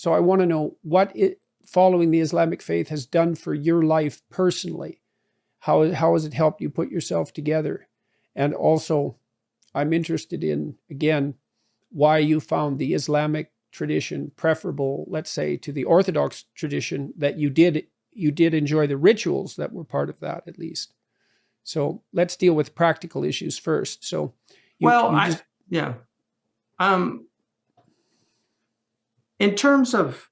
So I want to know what following the Islamic faith has done for your life personally. How has it helped you put yourself together? And also, I'm interested in, again, why you found the Islamic tradition preferable, let's say, to the Orthodox tradition, that you did enjoy the rituals that were part of that, at least. So let's deal with practical issues first. So, in terms of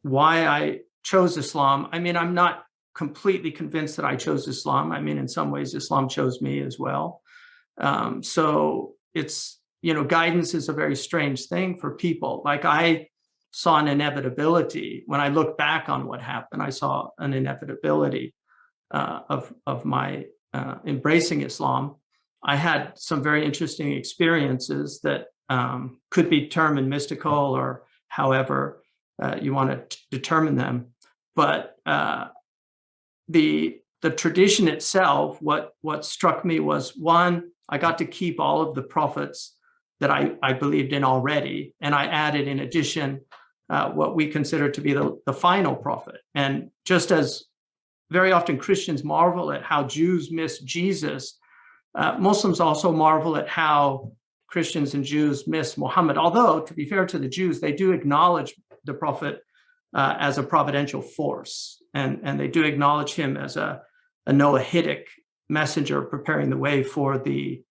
why I chose Islam, I mean, I'm not completely convinced that I chose Islam. I mean, in some ways, Islam chose me as well. So it's, guidance is a very strange thing for people. Like, I saw an inevitability. When I look back on what happened, I saw an inevitability of my embracing Islam. I had some very interesting experiences that could be termed mystical, or however you want to determine them. But the tradition itself, what struck me was, one, I got to keep all of the prophets that I believed in already, and I added, in addition, what we consider to be the final prophet. And just as very often Christians marvel at how Jews miss Jesus, Muslims also marvel at how Christians and Jews miss Muhammad. Although, to be fair to the Jews, they do acknowledge the prophet as a providential force, and they do acknowledge him as a Noahidic messenger preparing the way for the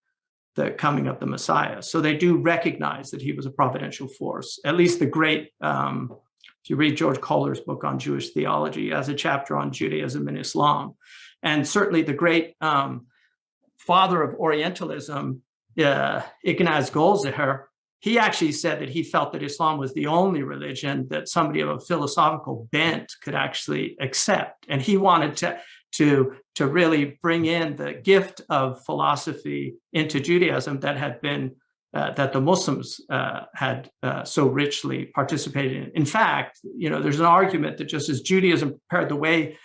coming of the Messiah. So they do recognize that he was a providential force. At least the great, if you read George Kohler's book on Jewish theology, as a chapter on Judaism and Islam, and certainly the great father of Orientalism, Ignaz Goldziher, he actually said that he felt that Islam was the only religion that somebody of a philosophical bent could actually accept. And he wanted to really bring in the gift of philosophy into Judaism that had been, that the Muslims had so richly participated in. In fact, there's an argument that just as Judaism prepared the way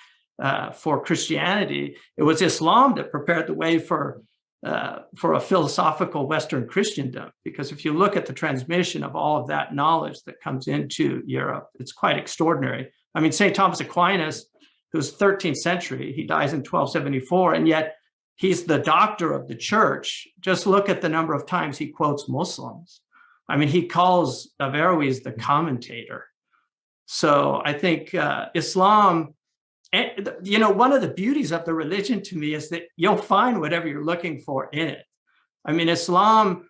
for Christianity, it was Islam that prepared the way for a philosophical Western Christendom. Because if you look at the transmission of all of that knowledge that comes into Europe, it's quite extraordinary. I mean, St. Thomas Aquinas, who's 13th century, he dies in 1274, and yet he's the doctor of the church. Just look at the number of times he quotes Muslims. I mean, he calls Averroes the commentator. So I think Islam, one of the beauties of the religion to me is that you'll find whatever you're looking for in it. I mean, Islam,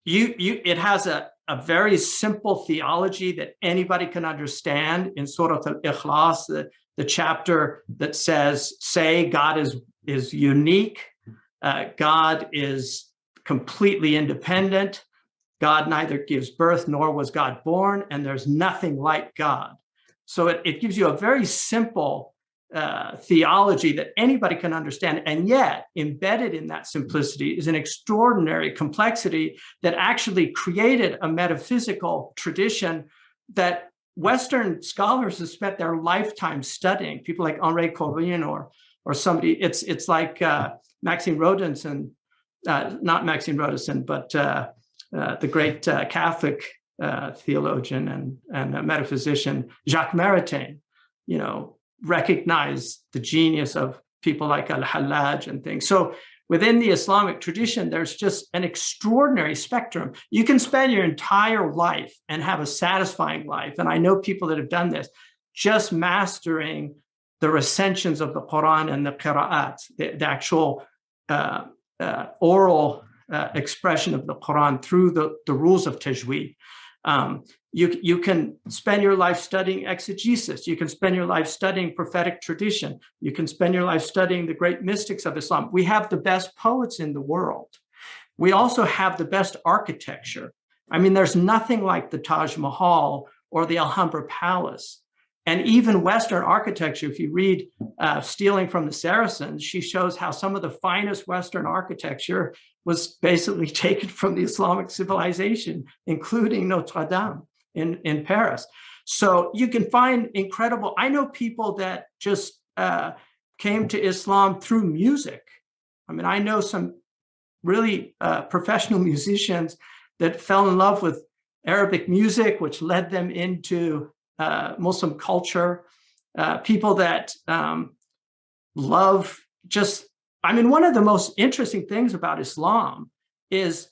it has a very simple theology that anybody can understand. In Surah Al-Ikhlas, the chapter that says, God is unique, God is completely independent, God neither gives birth nor was God born, and there's nothing like God. So it gives you a very simple theology that anybody can understand, and yet embedded in that simplicity is an extraordinary complexity that actually created a metaphysical tradition that Western scholars have spent their lifetime studying. People like Henri Corbin or somebody. It's like Maxime Rodinson, not Maxime Rodinson, but the great Catholic theologian and metaphysician Jacques Maritain, recognize the genius of people like Al-Hallaj and things. So within the Islamic tradition, there's just an extraordinary spectrum. You can spend your entire life and have a satisfying life. And I know people that have done this, just mastering the recensions of the Quran and the qira'at, the actual oral expression of the Quran through the rules of tajweed. You can spend your life studying exegesis. You can spend your life studying prophetic tradition. You can spend your life studying the great mystics of Islam. We have the best poets in the world. We also have the best architecture. I mean, there's nothing like the Taj Mahal or the Alhambra Palace. And even Western architecture, if you read Stealing from the Saracens, she shows how some of the finest Western architecture was basically taken from the Islamic civilization, including Notre Dame in Paris. So you can find incredible, I know people that just came to Islam through music. I mean, I know some really professional musicians that fell in love with Arabic music, which led them into Muslim culture, people that love just, I mean, one of the most interesting things about Islam is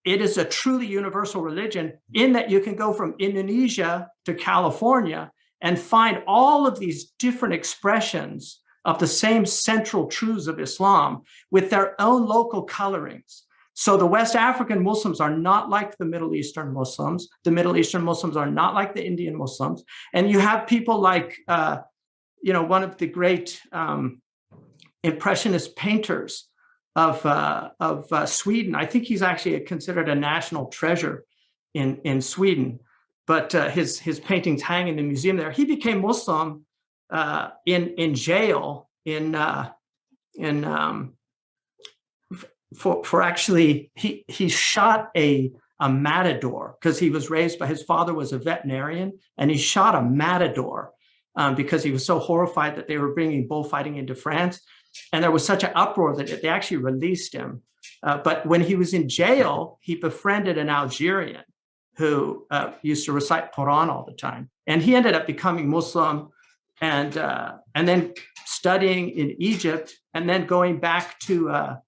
it is a truly universal religion in that you can go from Indonesia to California and find all of these different expressions of the same central truths of Islam with their own local colorings. So the West African Muslims are not like the Middle Eastern Muslims. The Middle Eastern Muslims are not like the Indian Muslims. And you have people like, one of the great Impressionist painters of Sweden. I think he's actually considered a national treasure in Sweden, but his paintings hang in the museum there. He became Muslim in jail for actually he shot a matador because he was raised by his father was a veterinarian, and he shot a matador because he was so horrified that they were bringing bullfighting into France. And there was such an uproar that they actually released him. But when he was in jail, he befriended an Algerian who used to recite Quran all the time. And he ended up becoming Muslim and then studying in Egypt and then going back to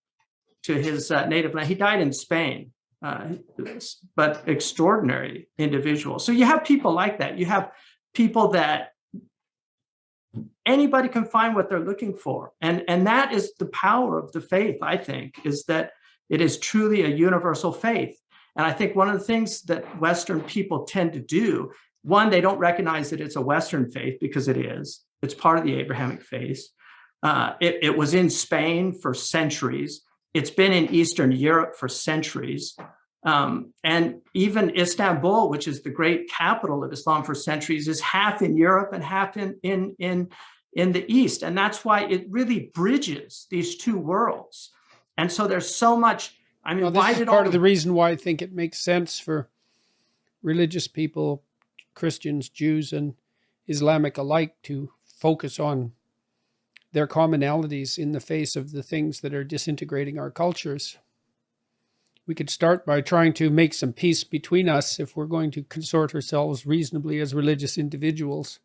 his native land. He died in Spain, but extraordinary individual. So you have people like that. You have people that anybody can find what they're looking for. And that is the power of the faith, I think, is that it is truly a universal faith. And I think one of the things that Western people tend to do, one, they don't recognize that it's a Western faith because it is. It's part of the Abrahamic faith. It was in Spain for centuries. It's been in Eastern Europe for centuries. And even Istanbul, which is the great capital of Islam for centuries, is half in Europe and half in the East. And that's why it really bridges these two worlds. And so there's so much, I mean, this is part of the reason why I think it makes sense for religious people, Christians, Jews, and Islamic alike, to focus on their commonalities in the face of the things that are disintegrating our cultures. We could start by trying to make some peace between us if we're going to consort ourselves reasonably as religious individuals.